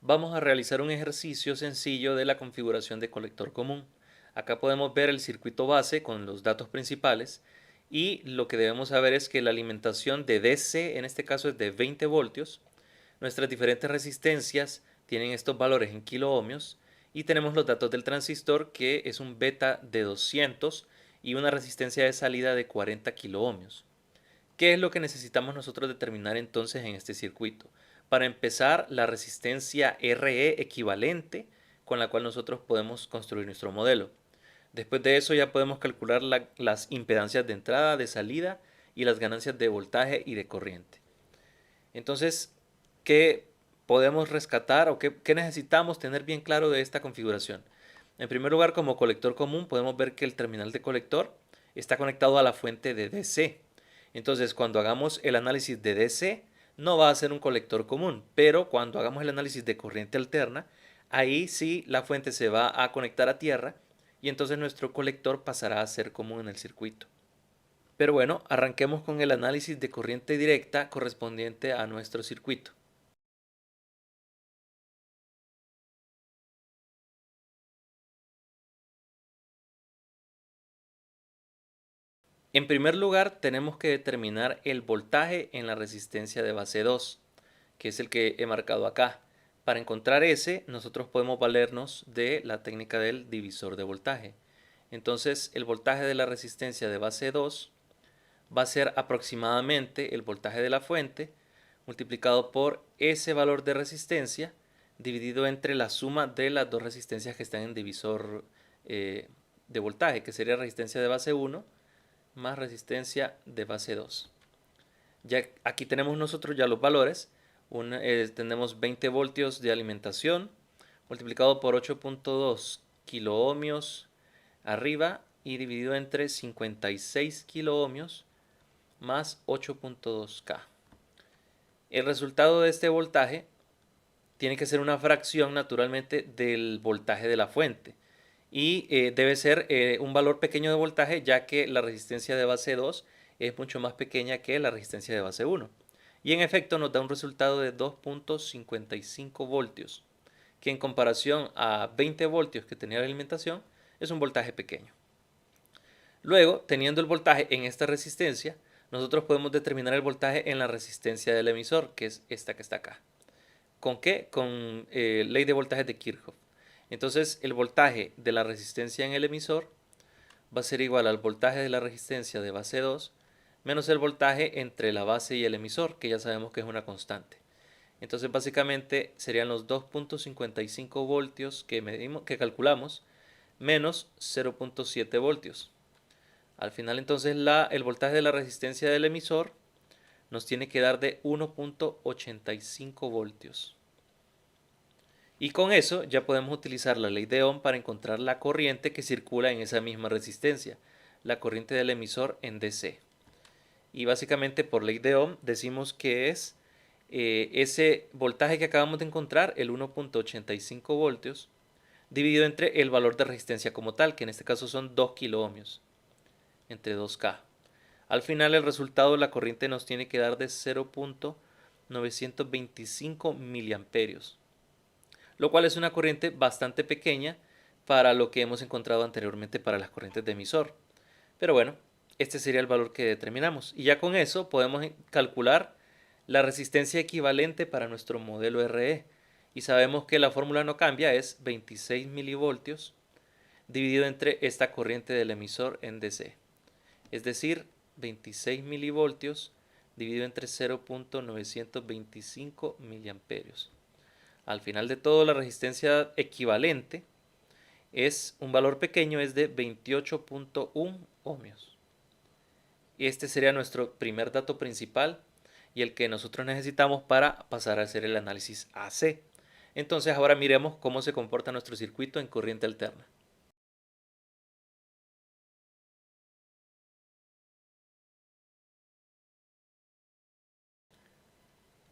Vamos a realizar un ejercicio sencillo de la configuración de colector común. Acá podemos ver el circuito base con los datos principales y lo que debemos saber es que la alimentación de DC en este caso es de 20 voltios. Nuestras diferentes resistencias tienen estos valores en kiloohmios y tenemos los datos del transistor que es un beta de 200 y una resistencia de salida de 40 kiloohmios. ¿Qué es lo que necesitamos nosotros determinar entonces en este circuito? Para empezar, la resistencia RE equivalente con la cual nosotros podemos construir nuestro modelo. Después de eso ya podemos calcular las impedancias de entrada, de salida y las ganancias de voltaje y de corriente. Entonces, ¿qué podemos rescatar o qué necesitamos tener bien claro de esta configuración? En primer lugar, como colector común, podemos ver que el terminal de colector está conectado a la fuente de DC. Entonces, cuando hagamos el análisis de DC, no va a ser un colector común, pero cuando hagamos el análisis de corriente alterna, ahí sí la fuente se va a conectar a tierra y entonces nuestro colector pasará a ser común en el circuito. Pero bueno, arranquemos con el análisis de corriente directa correspondiente a nuestro circuito. En primer lugar, tenemos que determinar el voltaje en la resistencia de base 2, que es el que he marcado acá. Para encontrar ese, nosotros podemos valernos de la técnica del divisor de voltaje. Entonces, el voltaje de la resistencia de base 2 va a ser aproximadamente el voltaje de la fuente multiplicado por ese valor de resistencia dividido entre la suma de las dos resistencias que están en divisor de voltaje, que sería resistencia de base 1 más resistencia de base 2. Ya aquí tenemos nosotros ya los valores. Tenemos 20 voltios de alimentación multiplicado por 8.2 kiloohmios arriba y dividido entre 56 kiloohmios más 8.2K. El resultado de este voltaje tiene que ser una fracción naturalmente del voltaje de la fuente y debe ser un valor pequeño de voltaje ya que la resistencia de base 2 es mucho más pequeña que la resistencia de base 1 y en efecto nos da un resultado de 2.55 voltios que en comparación a 20 voltios que tenía la alimentación es un voltaje pequeño. Luego, teniendo el voltaje en esta resistencia, nosotros podemos determinar el voltaje en la resistencia del emisor, que es esta que está acá. ¿Con qué? Con ley de voltaje de Kirchhoff. Entonces, el voltaje de la resistencia en el emisor va a ser igual al voltaje de la resistencia de base 2 menos el voltaje entre la base y el emisor, que ya sabemos que es una constante. Entonces, básicamente serían los 2.55 voltios que calculamos menos 0.7 voltios. Al final entonces el voltaje de la resistencia del emisor nos tiene que dar de 1.85 voltios. Y con eso ya podemos utilizar la ley de Ohm para encontrar la corriente que circula en esa misma resistencia, la corriente del emisor en DC. Y básicamente por ley de Ohm decimos que es ese voltaje que acabamos de encontrar, el 1.85 voltios, dividido entre el valor de resistencia como tal, que en este caso son 2 kiloohmios, entre 2K. Al final el resultado de la corriente nos tiene que dar de 0.925 miliamperios, lo cual es una corriente bastante pequeña para lo que hemos encontrado anteriormente para las corrientes de emisor. Pero bueno, este sería el valor que determinamos. Y ya con eso podemos calcular la resistencia equivalente para nuestro modelo RE. Y sabemos que la fórmula no cambia, es 26 milivoltios dividido entre esta corriente del emisor en DC. Es decir, 26 milivoltios dividido entre 0.925 miliamperios. Al final de todo, la resistencia equivalente es un valor pequeño, es de 28.1 ohmios. Este sería nuestro primer dato principal y el que nosotros necesitamos para pasar a hacer el análisis AC. Entonces ahora miremos cómo se comporta nuestro circuito en corriente alterna.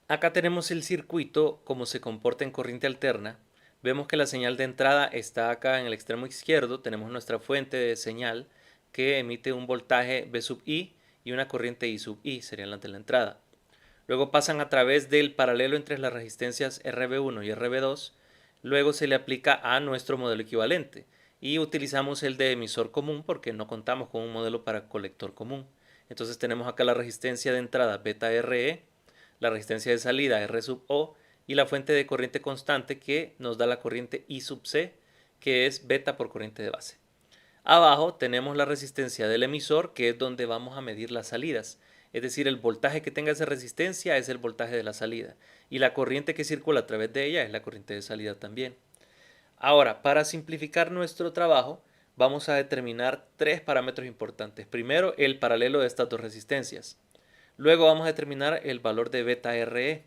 Acá tenemos el circuito, cómo se comporta en corriente alterna. Vemos que la señal de entrada está acá en el extremo izquierdo. Tenemos nuestra fuente de señal que emite un voltaje V sub I y una corriente I sub I, serían las de la entrada. luego pasan a través del paralelo entre las resistencias RB1 y RB2, luego se le aplica a nuestro modelo equivalente y utilizamos el de emisor común porque no contamos con un modelo para colector común. Entonces tenemos acá la resistencia de entrada beta RE, la resistencia de salida R sub O y la fuente de corriente constante que nos da la corriente I sub C, que es beta por corriente de base. Abajo tenemos la resistencia del emisor, que es donde vamos a medir las salidas. Es decir, el voltaje que tenga esa resistencia es el voltaje de la salida. Y la corriente que circula a través de ella es la corriente de salida también. Ahora, para simplificar nuestro trabajo, vamos a determinar tres parámetros importantes. Primero, el paralelo de estas dos resistencias. Luego vamos a determinar el valor de beta RE.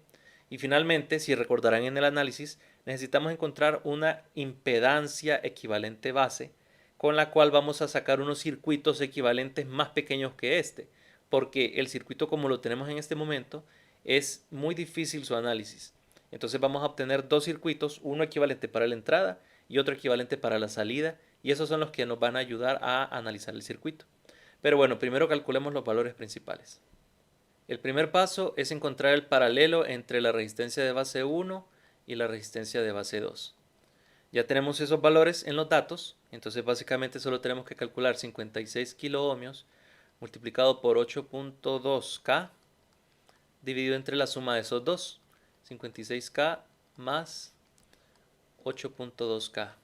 Y finalmente, si recordarán en el análisis, necesitamos encontrar una impedancia equivalente base, con la cual vamos a sacar unos circuitos equivalentes más pequeños que este, porque el circuito como lo tenemos en este momento es muy difícil su análisis. Entonces vamos a obtener dos circuitos, uno equivalente para la entrada y otro equivalente para la salida, y esos son los que nos van a ayudar a analizar el circuito. Pero bueno, primero calculemos los valores principales. El primer paso es encontrar el paralelo entre la resistencia de base 1 y la resistencia de base 2. Ya tenemos esos valores en los datos, entonces básicamente solo tenemos que calcular 56 kiloohmios multiplicado por 8.2K dividido entre la suma de esos dos, 56K más 8.2K.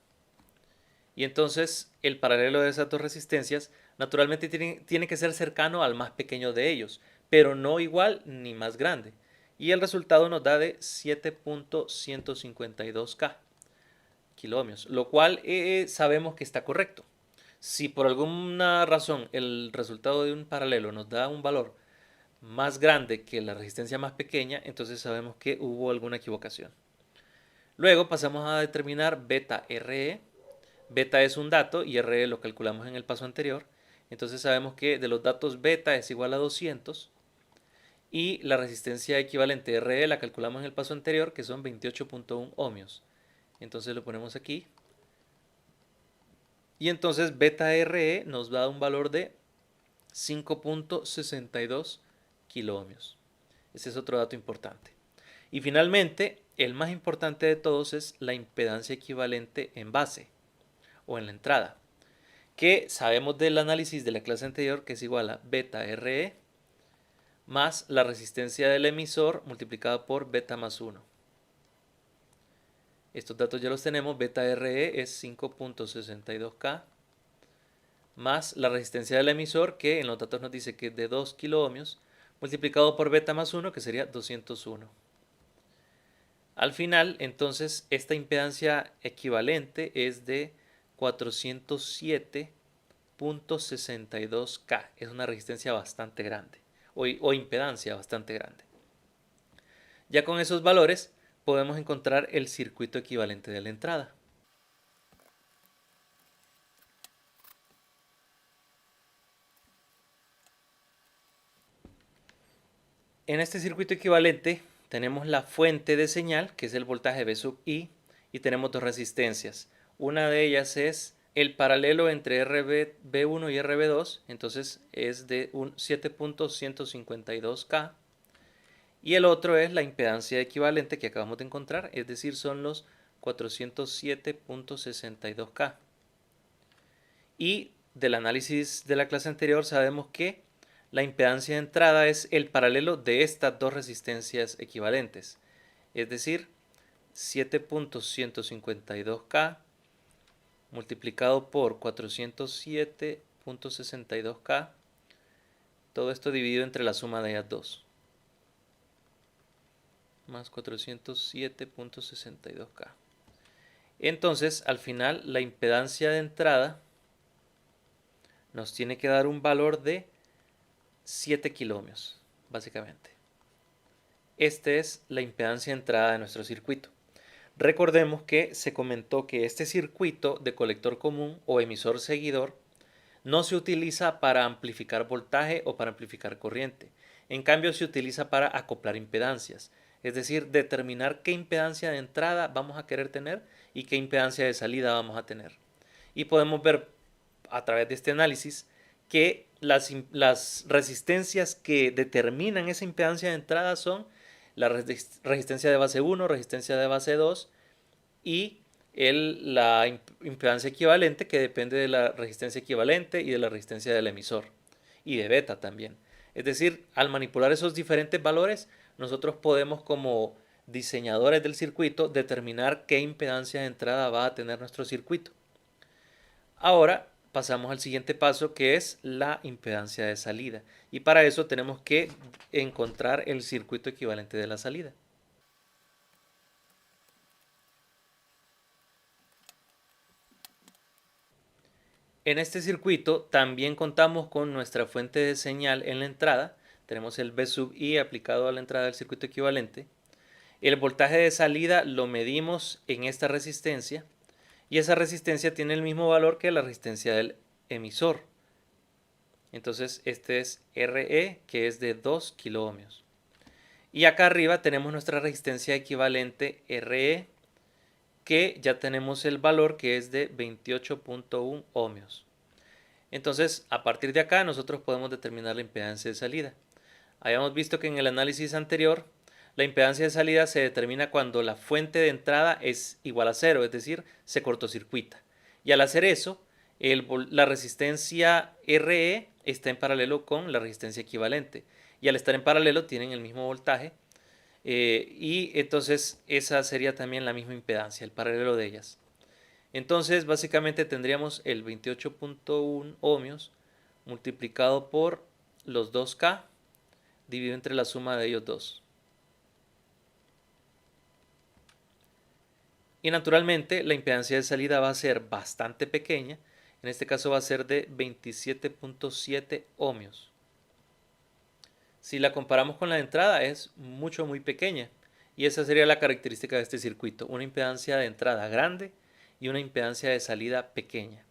Y entonces el paralelo de esas dos resistencias naturalmente tiene que ser cercano al más pequeño de ellos, pero no igual ni más grande. Y el resultado nos da de 7.152K kiloohmios, lo cual sabemos que está correcto. Si por alguna razón el resultado de un paralelo nos da un valor más grande que la resistencia más pequeña, entonces sabemos que hubo alguna equivocación. Luego pasamos a determinar beta RE. Beta es un dato y RE lo calculamos en el paso anterior. Entonces sabemos que de los datos beta es igual a 200 y la resistencia equivalente RE la calculamos en el paso anterior, que son 28.1 ohmios. Entonces lo ponemos aquí. Y entonces beta RE nos da un valor de 5.62 kiloohmios. Ese es otro dato importante. Y finalmente, el más importante de todos es la impedancia equivalente en base o en la entrada, que sabemos del análisis de la clase anterior que es igual a beta RE más la resistencia del emisor multiplicada por beta más 1. Estos datos ya los tenemos. Beta RE es 5.62K más la resistencia del emisor, que en los datos nos dice que es de 2 kiloohmios, multiplicado por beta más 1, que sería 201. Al final, entonces, esta impedancia equivalente es de 407.62K. Es una resistencia bastante grande, o impedancia bastante grande. Ya con esos valores podemos encontrar el circuito equivalente de la entrada. En este circuito equivalente tenemos la fuente de señal, que es el voltaje V sub I, y tenemos dos resistencias. Una de ellas es el paralelo entre RB1 y RB2, entonces es de 7.152K. Y el otro es la impedancia equivalente que acabamos de encontrar, es decir, son los 407.62K. Y del análisis de la clase anterior sabemos que la impedancia de entrada es el paralelo de estas dos resistencias equivalentes, es decir, 7.152K multiplicado por 407.62K, todo esto dividido entre la suma de ellas dos, más 407.62K. Entonces, al final, la impedancia de entrada nos tiene que dar un valor de 7 kiloohmios, básicamente. Esta es la impedancia de entrada de nuestro circuito. Recordemos que se comentó que este circuito de colector común o emisor seguidor no se utiliza para amplificar voltaje o para amplificar corriente. En cambio, se utiliza para acoplar impedancias, es decir, determinar qué impedancia de entrada vamos a querer tener y qué impedancia de salida vamos a tener. Y podemos ver a través de este análisis que las resistencias que determinan esa impedancia de entrada son la resistencia de base 1, resistencia de base 2 y la impedancia equivalente, que depende de la resistencia equivalente y de la resistencia del emisor y de beta también. Es decir, al manipular esos diferentes valores, nosotros podemos, como diseñadores del circuito, determinar qué impedancia de entrada va a tener nuestro circuito. Ahora pasamos al siguiente paso, que es la impedancia de salida, y para eso tenemos que encontrar el circuito equivalente de la salida. En este circuito también contamos con nuestra fuente de señal en la entrada. Tenemos el V sub I aplicado a la entrada del circuito equivalente. El voltaje de salida lo medimos en esta resistencia y esa resistencia tiene el mismo valor que la resistencia del emisor. Entonces este es RE, que es de 2 kiloohmios. Y acá arriba tenemos nuestra resistencia equivalente RE, que ya tenemos el valor, que es de 28.1 ohmios. Entonces, a partir de acá nosotros podemos determinar la impedancia de salida. Habíamos visto que en el análisis anterior la impedancia de salida se determina cuando la fuente de entrada es igual a 0, es decir, se cortocircuita. Y al hacer eso, la resistencia RE está en paralelo con la resistencia equivalente. Y al estar en paralelo tienen el mismo voltaje. Y entonces esa sería también la misma impedancia, el paralelo de ellas. Entonces básicamente tendríamos el 28.1 ohmios multiplicado por los 2K dividido entre la suma de ellos dos. Y naturalmente la impedancia de salida va a ser bastante pequeña. En este caso va a ser de 27.7 ohmios. Si la comparamos con la de entrada es muy pequeña. Y esa sería la característica de este circuito. Una impedancia de entrada grande y una impedancia de salida pequeña.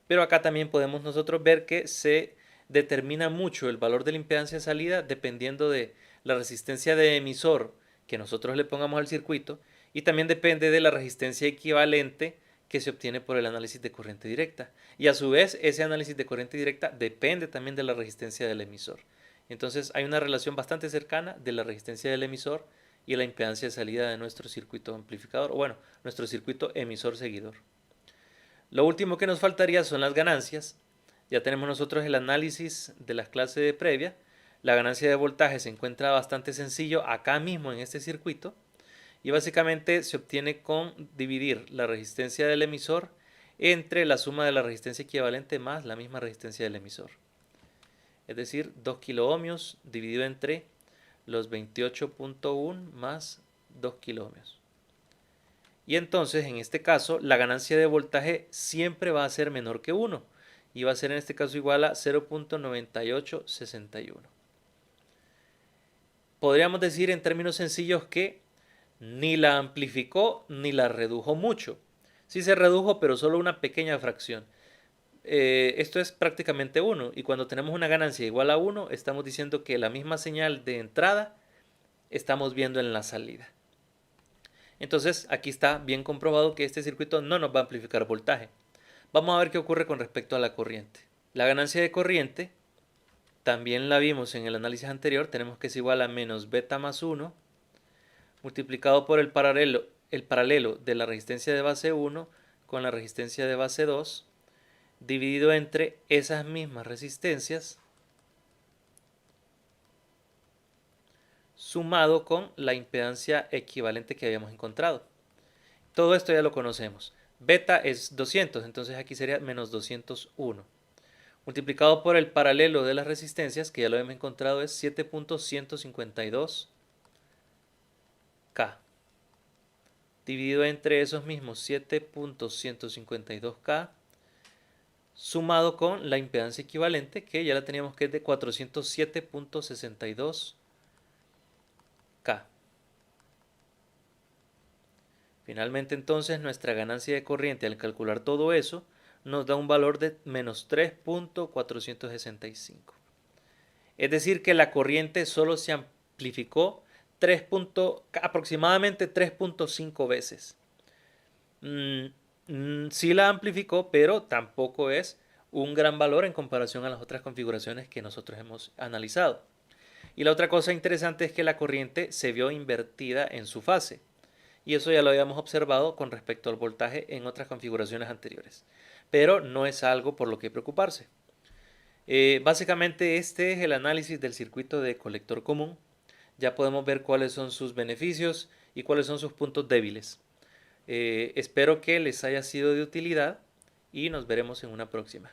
Pero acá también podemos nosotros ver que se determina mucho el valor de la impedancia de salida dependiendo de la resistencia de emisor que nosotros le pongamos al circuito, y también depende de la resistencia equivalente que se obtiene por el análisis de corriente directa. Y a su vez ese análisis de corriente directa depende también de la resistencia del emisor. Entonces hay una relación bastante cercana de la resistencia del emisor y la impedancia de salida de nuestro circuito amplificador, o bueno, nuestro circuito emisor seguidor. Lo último que nos faltaría son las ganancias. Ya tenemos nosotros el análisis de las clases de previa. La ganancia de voltaje se encuentra bastante sencillo acá mismo en este circuito y básicamente se obtiene con dividir la resistencia del emisor entre la suma de la resistencia equivalente más la misma resistencia del emisor. Es decir, 2 kiloohmios dividido entre los 28.1 más 2 kiloohmios. Y entonces en este caso la ganancia de voltaje siempre va a ser menor que 1 y va a ser en este caso igual a 0.9861. Podríamos decir en términos sencillos que ni la amplificó ni la redujo mucho. Sí se redujo, pero solo una pequeña fracción. Esto es prácticamente 1, y cuando tenemos una ganancia igual a 1 estamos diciendo que la misma señal de entrada estamos viendo en la salida. Entonces aquí está bien comprobado que este circuito no nos va a amplificar voltaje. Vamos a ver qué ocurre con respecto a la corriente. La ganancia de corriente también la vimos en el análisis anterior. Tenemos que es igual a menos beta más 1 multiplicado por el paralelo de la resistencia de base 1 con la resistencia de base 2 dividido entre esas mismas resistencias sumado con la impedancia equivalente que habíamos encontrado. Todo esto ya lo conocemos. Beta es 200, entonces aquí sería menos 201. Multiplicado por el paralelo de las resistencias, que ya lo hemos encontrado, es 7.152K. Dividido entre esos mismos 7.152K, sumado con la impedancia equivalente, que ya la teníamos, que es de 407.62K. Finalmente entonces nuestra ganancia de corriente al calcular todo eso nos da un valor de menos 3.465. Es decir que la corriente solo se amplificó aproximadamente 3.5 veces. Sí la amplificó, pero tampoco es un gran valor en comparación a las otras configuraciones que nosotros hemos analizado. Y la otra cosa interesante es que la corriente se vio invertida en su fase. Y eso ya lo habíamos observado con respecto al voltaje en otras configuraciones anteriores. Pero no es algo por lo que preocuparse. Básicamente este es el análisis del circuito de colector común. Ya podemos ver cuáles son sus beneficios y cuáles son sus puntos débiles. Espero que les haya sido de utilidad y nos veremos en una próxima.